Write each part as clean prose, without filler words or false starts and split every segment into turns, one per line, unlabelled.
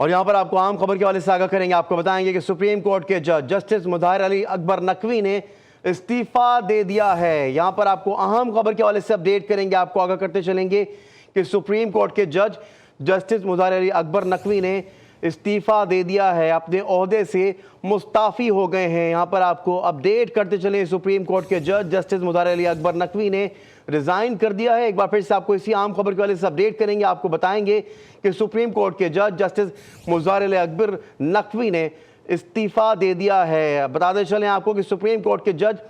اور یہاں پر آپ کو عام خبر کے حوالے سے آگاہ کریں گے. آپ کو بتائیں گے کہ سپریم کورٹ کے جج جسٹس مظاہر علی اکبر نقوی نے استعفیٰ دے دیا ہے. یہاں پر آپ کو اہم خبر کے حوالے سے اپڈیٹ کریں گے, آپ کو آگاہ کرتے چلیں گے کہ سپریم کورٹ کے جج جسٹس مظاہر علی اکبر نقوی نے استعفیٰ دے دیا ہے, اپنے عہدے سے مستعفی ہو گئے ہیں. یہاں پر آپ کو اپڈیٹ کرتے چلیں, سپریم کورٹ کے جج جسٹس مظاہر علی اکبر نقوی نے ریزائن کر دیا ہے. ایک بار پھر سے آپ کو اسی عام خبر کے حوالے سے اپڈیٹ کریں گے. آپ کو بتائیں گے کہ سپریم کورٹ کے جج جسٹس مظاہر علی اکبر نقوی نے استعفیٰ دے دیا ہے. بتاتے چلیں آپ کو کہ سپریم کورٹ کے جج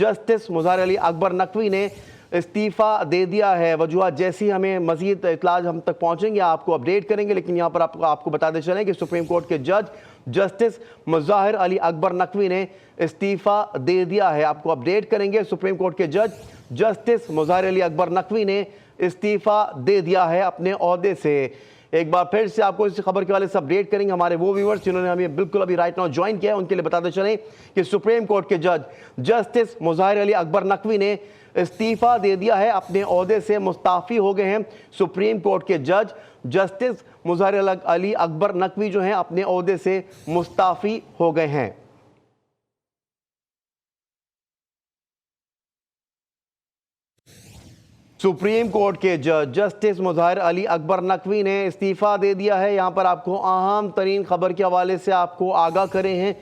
جسٹس مظاہر علی اکبر نقوی نے استعفیٰ دے دیا ہے. وجوہات جیسی ہمیں مزید اطلاعات ہم تک پہنچیں گے آپ کو اپڈیٹ کریں گے, لیکن یہاں پر آپ کو بتاتے چلیں کہ سپریم کورٹ کے جج جسٹس مظاہر علی اکبر نقوی نے استعفیٰ دے دیا ہے. آپ کو اپڈیٹ کریں گے, سپریم کورٹ کے جج جسٹس مظاہر علی اکبر نقوی نے استعفیٰ دے دیا ہے اپنے عہدے سے. ایک بار پھر سے آپ کو اس خبر کے والے سے اپڈیٹ کریں گے. ہمارے وہ ویورز جنہوں نے ہمیں بالکل ابھی رائٹ ناؤ جوائن کیا ہے ان کے لیے بتاتے چلیں کہ سپریم کورٹ کے جج جسٹس مظاہر علی اکبر نقوی نے استعفیٰ دے دیا ہے, اپنے عہدے سے مستعفی ہو گئے ہیں. سپریم کورٹ کے جج جسٹس مظاہر علی اکبر نقوی جو ہیں اپنے عہدے سے مستعفی ہو گئے ہیں. سپریم کورٹ کے جج جسٹس مظاہر علی اکبر نقوی نے استعفیٰ دے دیا ہے. یہاں پر آپ کو اہم ترین خبر کے حوالے سے آپ کو آگاہ کرے ہیں.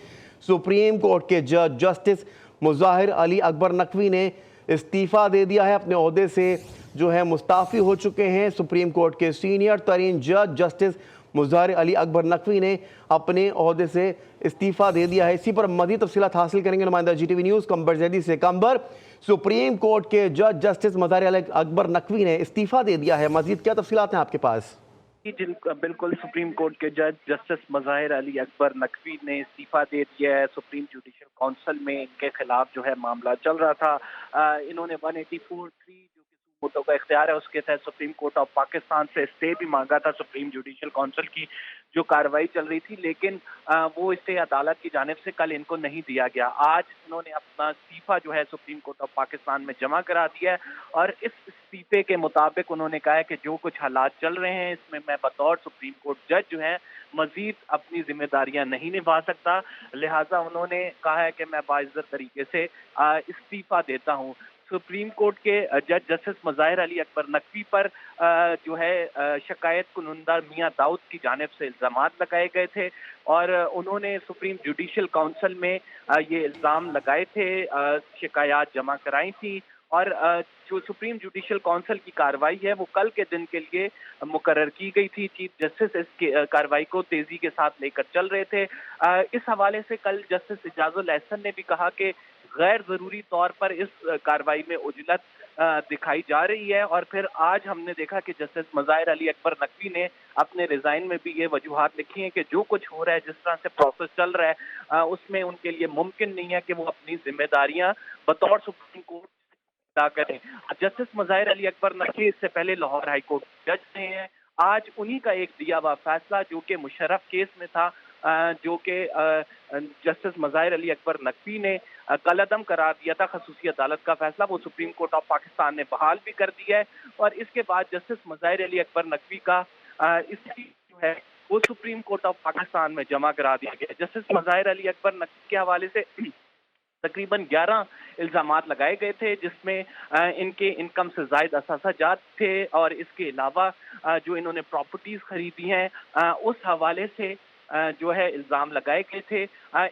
سپریم کورٹ کے جج جسٹس مظاہر علی اکبر نقوی نے استعفیٰ دے دیا ہے, اپنے عہدے سے جو ہے مستعفی ہو چکے ہیں. سپریم کورٹ کے سینئر ترین جج جسٹس مظاہر علی اکبر نقوی نے اپنے عہدے سے استعفیٰ دے دیا ہے. اسی پر مزید تفصیلات حاصل کریں گے نمائندہ G T V news Qambar Zaidi سے. قمبر, سپریم کورٹ کے جج جسٹس مظاہر علی اکبر نقوی نے استعفیٰ دے دیا ہے, مزید کیا تفصیلات ہیں آپ کے پاس؟
بالکل, سپریم کورٹ کے جج جسٹس مظاہر علی اکبر نقوی نے استعفیٰ دے دیا ہے. سپریم جوڈیشل کونسل میں ان کے خلاف جو ہے معاملہ چل رہا تھا. انہوں نے 184(3) جو کہ صوبوں کا اختیار ہے اس کے تحت سپریم کورٹ آف پاکستان سے اسٹے بھی مانگا تھا. سپریم جوڈیشل کونسل کی جو کارروائی چل رہی تھی, لیکن وہ اسٹے عدالت کی جانب سے کل ان کو نہیں دیا گیا. آج انہوں نے اپنا استعفیٰ جو ہے سپریم کورٹ آف پاکستان میں جمع کرا دیا ہے, اور اس استعفے کے مطابق انہوں نے کہا ہے کہ جو کچھ حالات چل رہے ہیں اس میں میں بطور سپریم کورٹ جج جو ہے مزید اپنی ذمہ داریاں نہیں نبھا سکتا. لہٰذا انہوں نے کہا ہے کہ میں باعزت طریقے سے استعفیٰ دیتا ہوں. سپریم کورٹ کے جج جسٹس مظاہر علی اکبر نقوی پر جو ہے شکایت کنندہ میاں داؤد کی جانب سے الزامات لگائے گئے تھے, اور انہوں نے سپریم جوڈیشل کونسل میں یہ الزام لگائے تھے, شکایات جمع کرائی تھی, اور جو سپریم جوڈیشل کونسل کی کارروائی ہے وہ کل کے دن کے لیے مقرر کی گئی تھی. چیف جسٹس اس کارروائی کو تیزی کے ساتھ لے کر چل رہے تھے. اس حوالے سے کل جسٹس اعجاز الاحسن نے بھی کہا کہ غیر ضروری طور پر اس کارروائی میں عجلت دکھائی جا رہی ہے, اور پھر آج ہم نے دیکھا کہ جسٹس مظاہر علی اکبر نقوی نے اپنے ریزائن میں بھی یہ وجوہات لکھی ہیں کہ جو کچھ ہو رہا ہے, جس طرح سے پروسیس چل رہا ہے, اس میں ان کے لیے ممکن نہیں ہے کہ وہ اپنی ذمہ داریاں بطور سپریم کورٹ ادا کریں. جسٹس مظاہر علی اکبر نقوی اس سے پہلے لاہور ہائی کورٹ جج رہے ہیں. آج انہی کا ایک دیا ہوا فیصلہ جو کہ مشرف کیس میں تھا, جو کہ جسٹس مظاہر علی اکبر نقوی نے کالعدم قرار دیا تھا, خصوصی عدالت کا فیصلہ وہ سپریم کورٹ آف پاکستان نے بحال بھی کر دیا ہے, اور اس کے بعد جسٹس مظاہر علی اکبر نقوی کا جو ہے وہ سپریم کورٹ آف پاکستان میں جمع کرا دیا گیا. جسٹس مظاہر علی اکبر نقوی کے حوالے سے تقریباً 11 الزامات لگائے گئے تھے, جس میں ان کے انکم سے زائد اثاثہ جات تھے, اور اس کے علاوہ جو انہوں نے پراپرٹیز خریدی ہیں اس حوالے سے جو ہے الزام لگائے گئے تھے.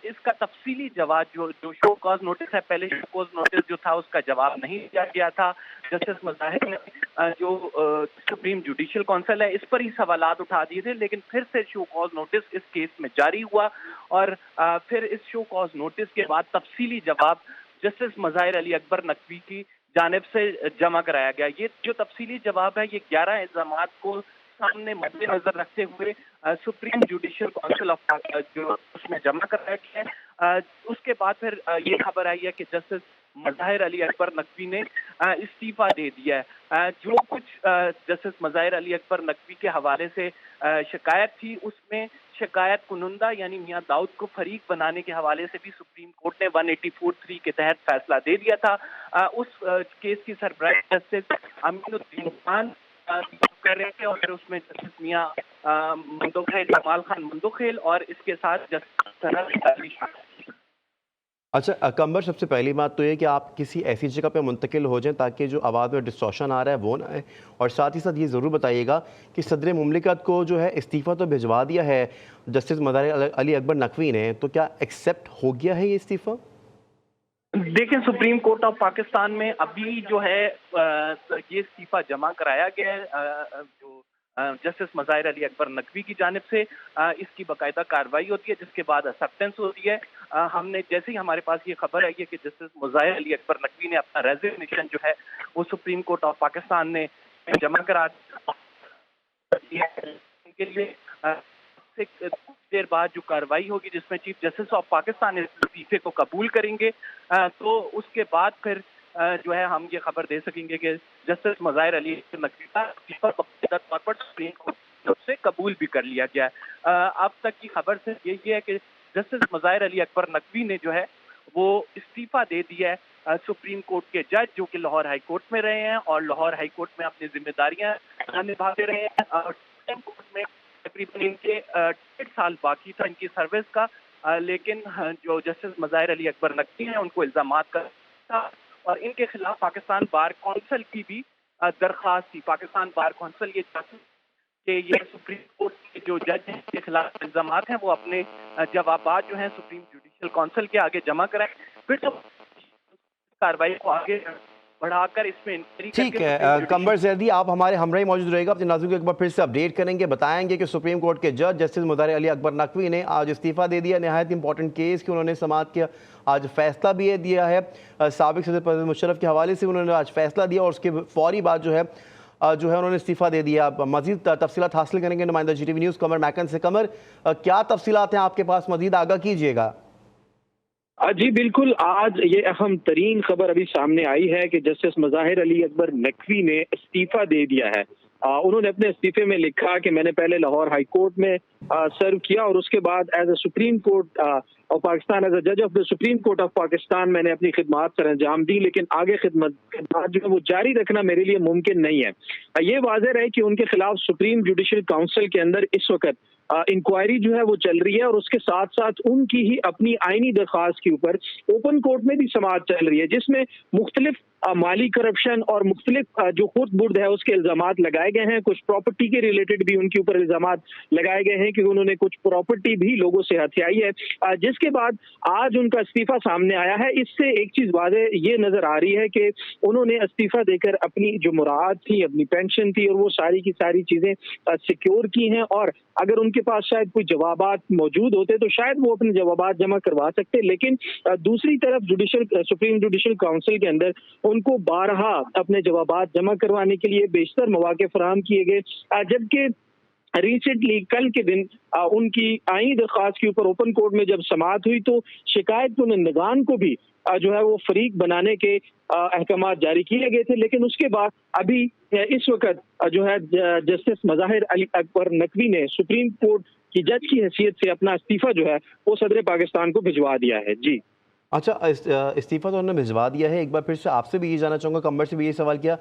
اس کا تفصیلی جواب جو شو کاز نوٹس ہے, پہلے شو کاز نوٹس جو تھا اس کا جواب نہیں دیا گیا تھا. جسٹس مظاہر نے جو سپریم جوڈیشل کونسل ہے اس پر ہی سوالات اٹھا دیے تھے, لیکن پھر سے شو کاز نوٹس اس کیس میں جاری ہوا, اور پھر اس شو کاز نوٹس کے بعد تفصیلی جواب جسٹس مظاہر علی اکبر نقوی کی جانب سے جمع کرایا گیا. یہ جو تفصیلی جواب ہے یہ 11 الزامات کو سامنے مد نظر رکھتے ہوئے سپریم جوڈیشل کونسل آف جو اس میں جمع کرایا گیا ہے. اس کے بعد پھر یہ خبر آئی ہے کہ جسٹس مظاہر علی اکبر نقوی نے استعفیٰ دے دیا ہے. جو کچھ جسٹس مظاہر علی اکبر نقوی کے حوالے سے شکایت تھی, اس میں شکایت کنندہ یعنی میاں داؤد کو فریق بنانے کے حوالے سے بھی سپریم کورٹ نے 184(3) کے تحت فیصلہ دے دیا تھا. اس کیس کی سربراہ جسٹس امین الدین خان کر رہے تھے, اور پھر اس میں جسٹس میاں मंदोखेल जमाल खान मंदोखेल और इसके साथ जस्टिस।
अच्छा कमर, सबसे पहली बात तो ये कि आप किसी ऐसी जगह पे मुंतकिल हो जाएं ताकि जो आवाज़ में डिस्टॉर्शन आ रहा है वो ना आए, और साथ ही साथ ये ज़रूर बताइएगा कि सदर मुमलिकत को जो है इस्तीफ़ा तो भिजवा दिया है जस्टिस मुज़ाहिर अली अकबर नकवी ने, तो क्या एक्सेप्ट हो गया है ये इस्तीफ़ा?
देखें, सुप्रीम कोर्ट ऑफ पाकिस्तान में अभी जो है ये इस्तीफा जमा कराया गया है जो जस्टिस मुज़ाहिर अली अकबर नकवी की जानिब से। इसकी बाकायदा कार्रवाई होती है जिसके बाद एक्सेप्टेंस होती है। हमने जैसे ही हमारे पास ये खबर आई है कि जस्टिस मुज़ाहिर अली अकबर नकवी ने अपना रेजिग्नेशन जो है वो सुप्रीम कोर्ट ऑफ पाकिस्तान ने जमा करा दिया है। इनके लिए से कुछ देर बाद जो कार्रवाई होगी जिसमें चीफ जस्टिस ऑफ पाकिस्तान इस इस्तीफे को कबूल करेंगे, तो उसके बाद फिर जो है हम ये खबर दे सकेंगे कि जस्टिस मुज़ाहिर अली नकवी का इस्तीफा बाकायदा तौर पर सुप्रीम कोर्ट से कबूल भी कर लिया गया है। अब तक की खबर से यही है कि जस्टिस मुज़ाहिर अली अकबर नकवी ने जो है वो इस्तीफा दे दिया है सुप्रीम कोर्ट के जज जो कि लाहौर हाई कोर्ट में रहे हैं और लाहौर हाई कोर्ट में अपनी जिम्मेदारियां निभाते रहे हैं। और सुप्रीम कोर्ट में तकरीबन इनके 1.5 साल बाकी था इनकी सर्विस का, लेकिन जो जस्टिस मुज़ाहिर अली अकबर नकवी हैं उनको इल्जामात का था और इनके खिलाफ पाकिस्तान बार कौंसिल की भी दरख्वास्त थी। पाकिस्तान बार कौंसिल ये चाहती कि ये सुप्रीम कोर्ट के जो जज हैं के खिलाफ इल्जामात हैं वो अपने जवाबात जो हैं सुप्रीम जुडिशल काउंसिल के आगे जमा कराएं, फिर तो कार्रवाई को आगे बढ़ाकर इसमें इंक्वायरी
ठीक है कमर जैदी, आप हमारे हमरा ही मौजूद रहेगा, अपने नाज़रीन को एक बार फिर से अपडेट करेंगे, बताएंगे कि सुप्रीम कोर्ट के जज जस्टिस मुज़ाहिर अली अकबर नकवी ने आज इस्तीफ़ा दे दिया। नहायत इंपॉर्टेंट केस कि उन्होंने समाअत किया, आज फैसला भी दिया है। साबिक सदर परवेज़ मुशर्रफ के हवाले से उन्होंने आज फैसला दिया और उसके फौरी बाद जो है उन्होंने इस्तीफ़ा दे दिया। मज़ीद तफसीलात हासिल करेंगे नुमाइंदा GTV न्यूज़ कमर मैकन से। कमर, क्या तफसीलात हैं आपके पास, मज़ीद आगाह कीजिएगा।
जी बिल्कुल, आज ये अहम तरीन खबर अभी सामने आई है कि जस्टिस मुज़ाहिर अली अकबर नकवी ने इस्तीफा दे दिया है। उन्होंने अपने इस्तीफे में लिखा कि मैंने पहले लाहौर हाई कोर्ट में सर्व किया और उसके बाद as a Supreme Court of Pakistan, as a जज of the Supreme Court of Pakistan मैंने अपनी खिदमात सर अंजाम दी, लेकिन आगे खिदमत जो है वो जारी रखना मेरे लिए मुमकिन नहीं है। ये वाज़ेह है कि उनके खिलाफ सुप्रीम जुडिशल काउंसिल के अंदर इस वक्त इंक्वायरी जो है वो चल रही है और उसके साथ साथ उनकी ही अपनी आईनी दरख्वास्त के ऊपर ओपन कोर्ट में भी समाअत चल रही है जिसमें मुख्तलिफ माली करप्शन और मुख्तलिफ जो खुद बुर्द है उसके इल्जामात लगाए गए हैं। कुछ प्रॉपर्टी के रिलेटेड भी उनके ऊपर इल्जामात लगाए गए हैं कि उन्होंने कुछ प्रॉपर्टी भी लोगों से हथियाई है, जिसके बाद आज उनका इस्तीफा सामने आया है। इससे एक चीज वाज़ेह ये नजर आ रही है कि उन्होंने इस्तीफा देकर अपनी जो मुराद थी, अपनी पेंशन थी और वो सारी की सारी चीजें सिक्योर की हैं और अगर उनके पास शायद कोई जवाबात मौजूद होते तो शायद वो अपने जवाबात जमा करवा सकते, लेकिन दूसरी तरफ सुप्रीम जुडिशल काउंसिल के अंदर उनको बारहा अपने जवाबात जमा करवाने के लिए बेशतर मौके फराहम किए गए, जबकि रिसेंटली कल के दिन उनकी आईनी दरख्वास्त के ऊपर ओपन कोर्ट में जब समाअत हुई तो शिकायत कुनिंदगान को भी जो है वो फरीक बनाने के अहकामात जारी किए गए थे, लेकिन उसके बाद अभी इस वक्त जो है जस्टिस मुज़ाहिर अली अकबर नकवी ने सुप्रीम कोर्ट की जज की हैसियत से अपना इस्तीफा जो है वो सदर पाकिस्तान को भिजवा दिया है। जी
अच्छा, इस्तीफ़ा तो उन्होंने भिजवा दिया है। एक बार फिर से आपसे भी ये जानना चाहूँगा, कमर से भी ये सवाल किया,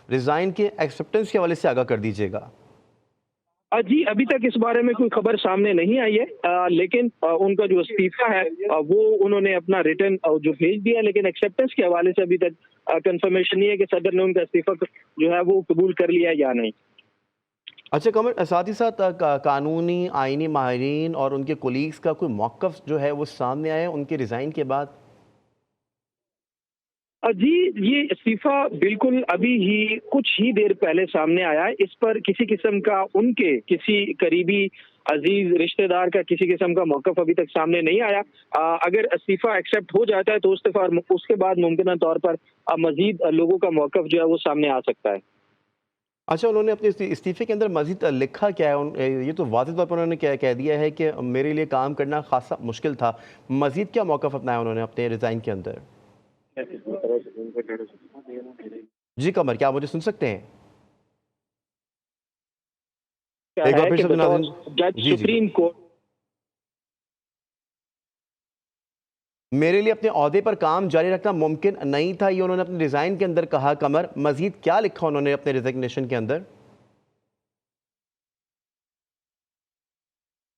रिज़ाइन के एक्सेप्टेंस के हवाले से आगाह कर दीजिएगा।
जी अभी तक इस बारे में कोई खबर सामने नहीं आई है, लेकिन उनका जो इस्तीफा है वो उन्होंने अपना रिटर्न जो भेज दिया, लेकिन एक्सेप्टेंस के हवाले से अभी तक कंफर्मेशन नहीं है कि सदर ने उनका इस्तीफा जो है वो कबूल कर लिया या नहीं।
अच्छा कमर, साथ ही साथ कानूनी आईनी माहिरीन और उनके कोलीग्स का कोई मौक़िफ़ जो है वो सामने आया उनके रिज़ाइन के बाद?
जी ये इस्तीफा बिल्कुल अभी ही कुछ ही देर पहले सामने आया है। इस पर किसी किस्म का उनके किसी करीबी अजीज रिश्तेदार का किसी किस्म का मौक़िफ़ अभी तक सामने नहीं आया। अगर इस्तीफा एक्सेप्ट हो जाता है तो उसके बाद मुमकिन तौर पर मजीद लोगों का मौक़िफ़ जो है वो सामने आ सकता है।
अच्छा, उन्होंने अपने इस्तीफ़े के अंदर मज़ीद लिखा क्या है? ये तो वाज़ेह तौर पर उन्होंने कह दिया है कि मेरे लिए काम करना खासा मुश्किल था। मज़ीद क्या मौक़िफ़ अपनाया उन्होंने अपने रिज़ाइन के अंदर? जी कमर, क्या आप मुझे सुन सकते हैं? एक बार फिर से
जज
जी
सुप्रीम कोर्ट
मेरे लिए अपने ओहदे पर काम जारी रखना मुमकिन नहीं था, ये उन्होंने अपने रिज़ाइन के अंदर कहा। कमर, मज़ीद क्या लिखा उन्होंने अपने रिज़िग्नेशन के अंदर?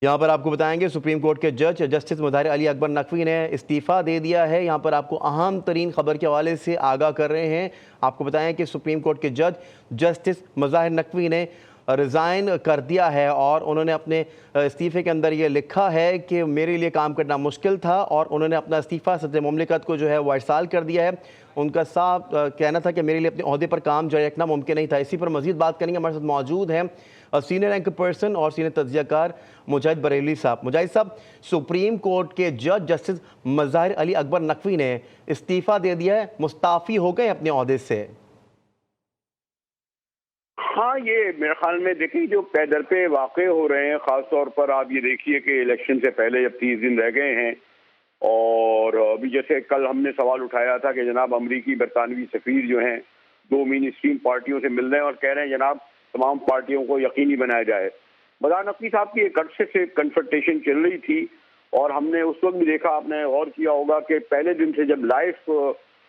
यहाँ पर आपको बताएंगे सुप्रीम कोर्ट के जज जस्टिस मुदाहिर अली अकबर नकवी ने इस्तीफ़ा दे दिया है। यहाँ पर आपको अहम तरीन खबर के हवाले से आगाह कर रहे हैं। आपको बताएं कि सुप्रीम कोर्ट के जज जस्टिस मुदाहिर नकवी ने रिज़ाइन कर दिया है और उन्होंने अपने इस्तीफ़े के अंदर ये लिखा है कि मेरे लिए काम करना मुश्किल था, और उन्होंने अपना इस्तीफ़ा सदर मुमलिकत को जो है वो इरसाल कर दिया है। उनका साफ कहना था कि मेरे लिए अपने ओहदे पर काम जारी रखना मुमकिन नहीं था। इसी पर मज़ीद बात करेंगे। हमारे साथ मौजूद हैं सीनियर रैंक पर्सन और सीनियर तज्ज़ियाकार मुजाहिद बरेलवी साहब। मुजाहिद साहब, सुप्रीम कोर्ट के जज जस्टिस मुज़ाहिर अली अकबर नकवी ने इस्तीफ़ा दे दिया है, मुस्ताफ़ी हो गए अपने ओहदे से।
हाँ, ये मेरे ख्याल में देखिए जो पैदर पे वाक़े हो रहे हैं, ख़ास तौर पर आप ये देखिए कि इलेक्शन से पहले जब 30 दिन रह गए हैं, और अभी जैसे कल हमने सवाल उठाया था कि जनाब अमरीकी बरतानवी सफ़ीर जो हैं 2 मेन स्ट्रीम पार्टियों से मिल रहे हैं और कह रहे हैं जनाब तमाम पार्टियों को यकीनी बनाया जाए। मदार नकवी साहब की एक अरसे से कन्फ्रंटेशन चल रही थी, और हमने उस वक्त भी देखा, आपने गौर किया होगा कि पहले दिन से जब लाइव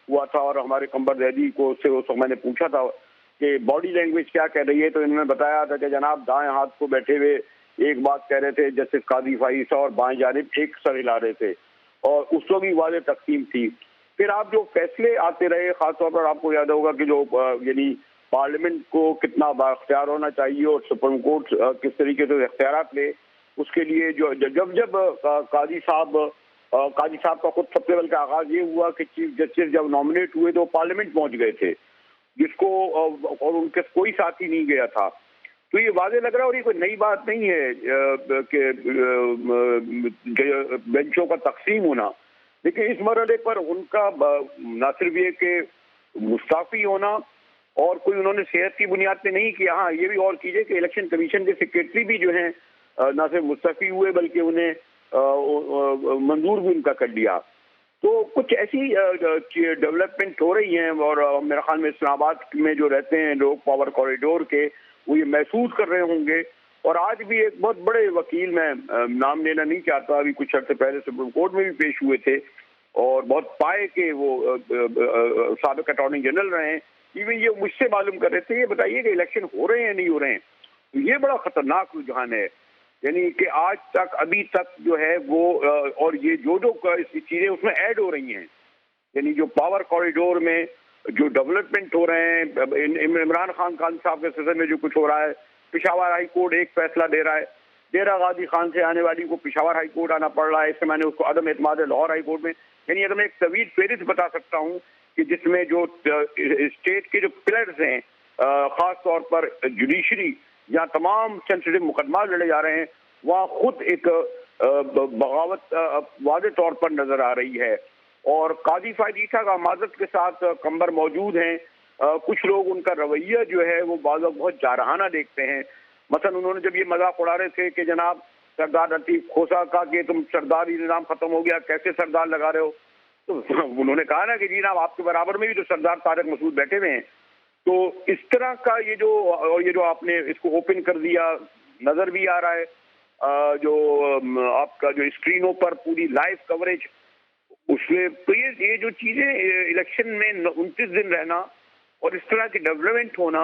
हुआ था और हमारे कंबर ज़ैदी को उससे उस वक्त मैंने पूछा था कि बॉडी लैंग्वेज क्या कह रही है, तो इन्होंने बताया था कि जनाब दाएं हाथ को बैठे हुए एक बात कह रहे थे जस्टिस कादी फाइसा, और बाएं जानिब एक सर हिला रहे थे, और उस वक्त भी वाज़ेह तकसीम थी। फिर आप जो फैसले आते रहे, खासतौर पर आपको याद होगा कि जो यानी पार्लियामेंट को कितना बाख्तियार होना चाहिए और सुप्रीम कोर्ट किस तरीके से इख्तियारात ले, उसके लिए जो जब कादी साहब का खुद सबसे पहले आगाज ये हुआ कि चीफ जस्टिस जब नॉमिनेट हुए तो पार्लियामेंट पहुंच गए थे, जिसको और उनके कोई साथी नहीं गया था। तो ये वाज़ेह लग रहा है, और ये कोई नई बात नहीं है कि बेंचों का तकसीम होना, लेकिन इस मरहले पर उनका न सिर्फ ये कि मुस्ताफ़ी होना और कोई उन्होंने सेहत की बुनियाद पे नहीं किया। हाँ, ये भी और कीजिए कि इलेक्शन कमीशन के सेक्रेटरी भी जो हैं न सिर्फ मुस्तफ़ी हुए बल्कि उन्हें मंजूर भी उनका कर दिया। तो कुछ ऐसी डेवलपमेंट हो रही हैं, और मेरे ख्याल में इस्लामाबाद में जो रहते हैं लोग पावर कॉरिडोर के, वो ये महसूस कर रहे होंगे। और आज भी एक बहुत बड़े वकील, मैं नाम लेना नहीं चाहता, अभी कुछ अर्से पहले सुप्रीम कोर्ट में भी पेश हुए थे, और बहुत पाए के वो साबिक अटॉर्नी जनरल रहे हैं, इवन ये मुझसे मालूम कर रहे थे, ये बताइए कि इलेक्शन हो रहे हैं नहीं हो रहे हैं। तो ये बड़ा खतरनाक रुझान है, यानी कि आज तक अभी तक जो है वो और ये जो चीजें उसमें ऐड हो रही हैं, यानी जो पावर कॉरिडोर में जो डेवलपमेंट हो रहे हैं, इमरान खान साहब के सिलसिले में जो कुछ हो रहा है, पिशावर हाई कोर्ट एक फैसला दे रहा है, डेरा गाजी खान से आने वाली को पिशावर हाई कोर्ट आना पड़ रहा है, इससे मैंने उसको अदम एतमाद लाहौर हाई कोर्ट में, यानी अगर मैं एक तवील फेरिस्त बता सकता हूँ कि जिसमें जो स्टेट के जो पिलर्स हैं, खास तौर पर जुडिशरी, जहाँ तमाम सेंसिटिव मुकदमा लड़े जा रहे हैं, वहाँ खुद एक बगावत वाज़ेह तौर पर नजर आ रही है। और कादी फायदीसा का माजरत के साथ कंबर मौजूद हैं, कुछ लोग उनका रवैया जो है वो बाज़ बहुत जारहाना देखते हैं। मसलन उन्होंने जब ये मजाक उड़ा रहे थे कि जनाब सरदार लतीफ खोसा का कि तुम सरदारी निज़ाम खत्म हो गया, कैसे सरदार लगा रहे हो, तो उन्होंने कहा ना कि जी ना आपके बराबर में भी तो सरदार तारक मसूद बैठे हुए हैं। तो इस तरह का ये जो आपने इसको ओपन कर दिया, नजर भी आ रहा है, जो आपका जो स्क्रीनों पर पूरी लाइव कवरेज उसमें, तो ये जो चीजें इलेक्शन में 29 दिन रहना और इस तरह की डेवलपमेंट होना,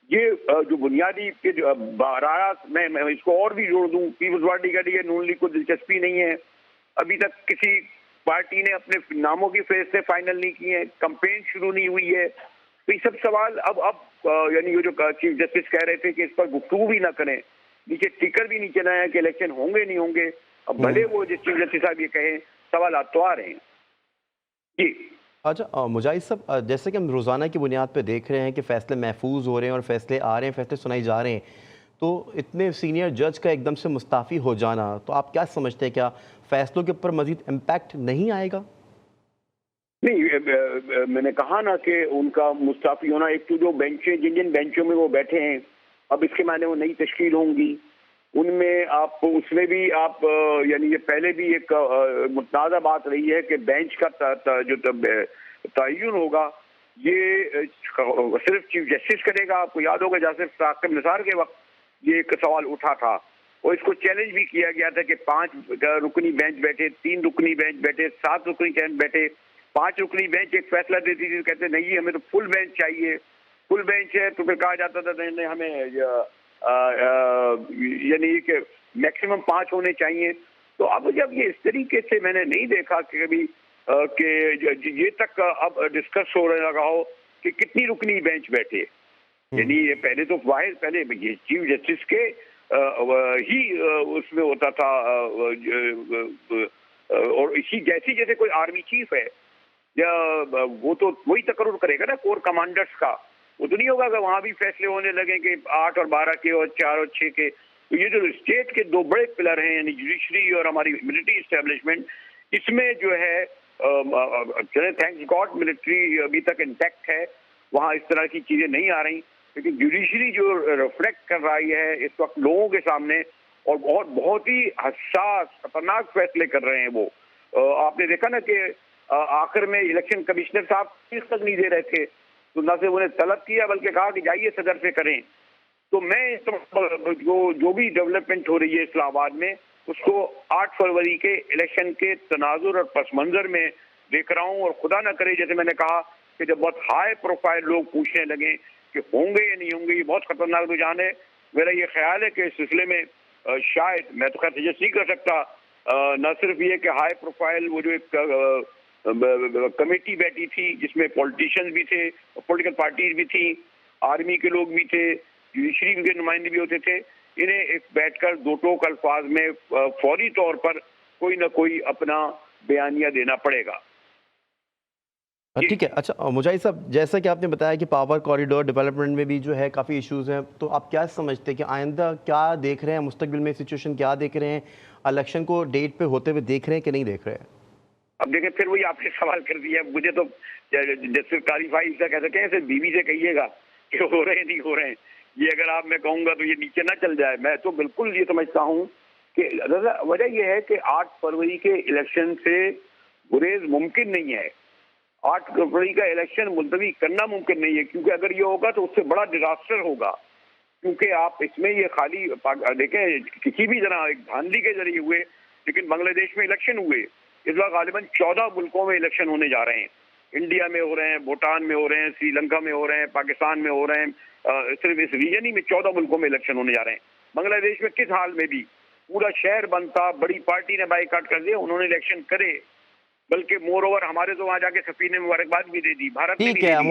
ये जो बुनियादी के जो रायात, मैं इसको और भी जोड़ दूं, पीपल्स पार्टी का लिए नून लीग को दिलचस्पी नहीं है, अभी तक किसी पार्टी ने अपने नामों की फैसले फाइनल नहीं किए हैं, कैंपेन शुरू नहीं हुई है। तो ये सब सवाल अब यानी ये जो चीफ जस्टिस कह रहे थे कि इस पर गुफ्तगू भी ना करें, नीचे टिकर भी नीचे ना है कि इलेक्शन होंगे नहीं होंगे, अब भले वो जो चीफ जस्टिस साहब ये कहें, सवाल तो आ रहे हैं जी।
अच्छा मुजाहिद साहब, जैसे कि हम रोज़ाना की बुनियाद पे देख रहे हैं कि फ़ैसले महफूज हो रहे हैं और फैसले आ रहे हैं, फैसले सुनाई जा रहे हैं, तो इतने सीनियर जज का एकदम से मुस्ताफ़ी हो जाना, तो आप क्या समझते हैं, क्या फैसलों के ऊपर मज़ीद इम्पैक्ट नहीं आएगा?
नहीं, मैंने कहा ना कि उनका मुस्ताफ़ी होना, एक तो जो बेंचें जिन बेंचों में वो बैठे हैं, अब इसके माने वो नई तश्कील होंगी, उनमें आप उसमें भी आप यानी ये पहले भी एक मुतनाज़ा बात रही है कि बेंच का जो तयन होगा ये सिर्फ चीफ जस्टिस करेगा। आपको याद होगा जैसे साकिब निसार के वक्त ये एक सवाल उठा था और इसको चैलेंज भी किया गया था कि 5 रुकनी बेंच बैठे, 3 रुकनी बेंच बैठे, 7 रुकनी बेंच बैठे, 5 रुकनी बेंच एक फैसला देती थी, कहते नहीं हमें तो फुल बेंच चाहिए, फुल बेंच है तो फिर कहा जाता था नहीं हमें یعنی کہ میکسیمم 5 ہونے چاہیے. تو اب جب یہ اس طریقے سے میں نے نہیں دیکھا کہ کبھی کہ یہ تک اب ڈسکس ہو رہا ہو کہ کتنی رکنی بینچ بیٹھے. یعنی یہ پہلے تو واحد پہلے یہ چیف جسٹس کے ہی اس میں ہوتا تھا اور اسی جیسے کوئی آرمی چیف ہے یا وہ تو وہی تقرر کرے گا نا کور کمانڈرز کا. وہ تو نہیں ہوگا کہ وہاں بھی فیصلے ہونے لگیں کہ 8 اور 12 کے اور 4 اور 6 کے. تو یہ جو اسٹیٹ کے 2 بڑے پلر ہیں یعنی جوڈیشری اور ہماری ملٹری اسٹیبلشمنٹ, اس میں جو ہے تھینکس گاڈ ملٹری ابھی تک انٹیکٹ ہے, وہاں اس طرح کی چیزیں نہیں آ رہی. لیکن جوڈیشری جو ریفلیکٹ کر رہی ہے اس وقت لوگوں کے سامنے اور بہت ہی حساس خطرناک فیصلے کر رہے ہیں وہ. آپ نے دیکھا نا کہ آخر میں الیکشن کمشنر صاحب فیس تک نہیں دے رہے تھے, تو نہ صرف انہیں طلب کیا بلکہ کہا کہ جائیے صدر سے کریں. تو میں جو بھی ڈیولپمنٹ ہو رہی ہے اسلام آباد میں اس کو 8 فروری کے الیکشن کے تناظر اور پس منظر میں دیکھ رہا ہوں. اور خدا نہ کرے جیسے میں نے کہا کہ جب بہت ہائی پروفائل لوگ پوچھنے لگیں کہ ہوں گے یا نہیں ہوں گے, یہ بہت خطرناک رجحان ہے. میرا یہ خیال ہے کہ اس سلسلے میں شاید میں تو خیر سجیسٹ نہیں کر سکتا, نہ صرف یہ کہ ہائی پروفائل وہ جو ایک کمیٹی بیٹھی تھی جس میں پولیٹیشینز بھی تھے, پولیٹیکل پارٹیز بھی تھیں, آرمی کے لوگ بھی تھے, جوڈیشری کے نمائندے بھی ہوتے تھے, انہیں ایک بیٹھ کر 2 ٹوک الفاظ میں فوری طور پر کوئی نہ کوئی اپنا بیانیہ دینا پڑے گا.
ٹھیک ہے. اچھا مجاہد صاحب, جیسا کہ آپ نے بتایا کہ پاور کوریڈور ڈیولپمنٹ میں بھی جو ہے کافی ایشوز ہیں, تو آپ کیا سمجھتے ہیں کہ آئندہ کیا دیکھ رہے ہیں, مستقبل میں سچویشن کیا دیکھ رہے ہیں, الیکشن کو ڈیٹ پہ ہوتے ہوئے دیکھ رہے ہیں کہ نہیں دیکھ رہے ہیں؟
اب دیکھیں پھر وہی آپ نے سوال کر دیا, مجھے تو جیسے کالیفائی سے کہہ سکیں بیوی سے کہیے گا کہ ہو رہے ہیں نہیں ہو رہے ہیں. یہ اگر آپ میں کہوں گا تو یہ نیچے نہ چل جائے. میں تو بالکل یہ سمجھتا ہوں کہ وجہ یہ ہے کہ 8 فروری کے الیکشن سے گریز ممکن نہیں ہے. 8 فروری کا الیکشن ملتوی کرنا ممکن نہیں ہے, کیونکہ اگر یہ ہوگا تو اس سے بڑا ڈیزاسٹر ہوگا. کیونکہ آپ اس میں یہ خالی دیکھیں کسی بھی طرح ایک دھاندلی کے ذریعے ہوئے, لیکن بنگلہ دیش میں الیکشن ہوئے, اس وقت غالباً 14 ملکوں میں الیکشن ہونے جا رہے ہیں. انڈیا میں ہو رہے ہیں, بھوٹان میں ہو رہے ہیں, سری لنکا میں ہو رہے ہیں, پاکستان میں ہو رہے ہیں, صرف اس ریجن ہی میں 14 ملکوں میں الیکشن ہونے جا رہے ہیں. بنگلہ دیش میں کس حال میں بھی پورا شہر بند تھا, بڑی پارٹی نے بائیکاٹ کر دیا, انہوں نے الیکشن کرے, بلکہ مور اوور ہمارے تو وہاں جا کے سفیر نے مبارکباد بھی دے دی, بھارت نے بھی
ٹھیک
دے
ہے
دی.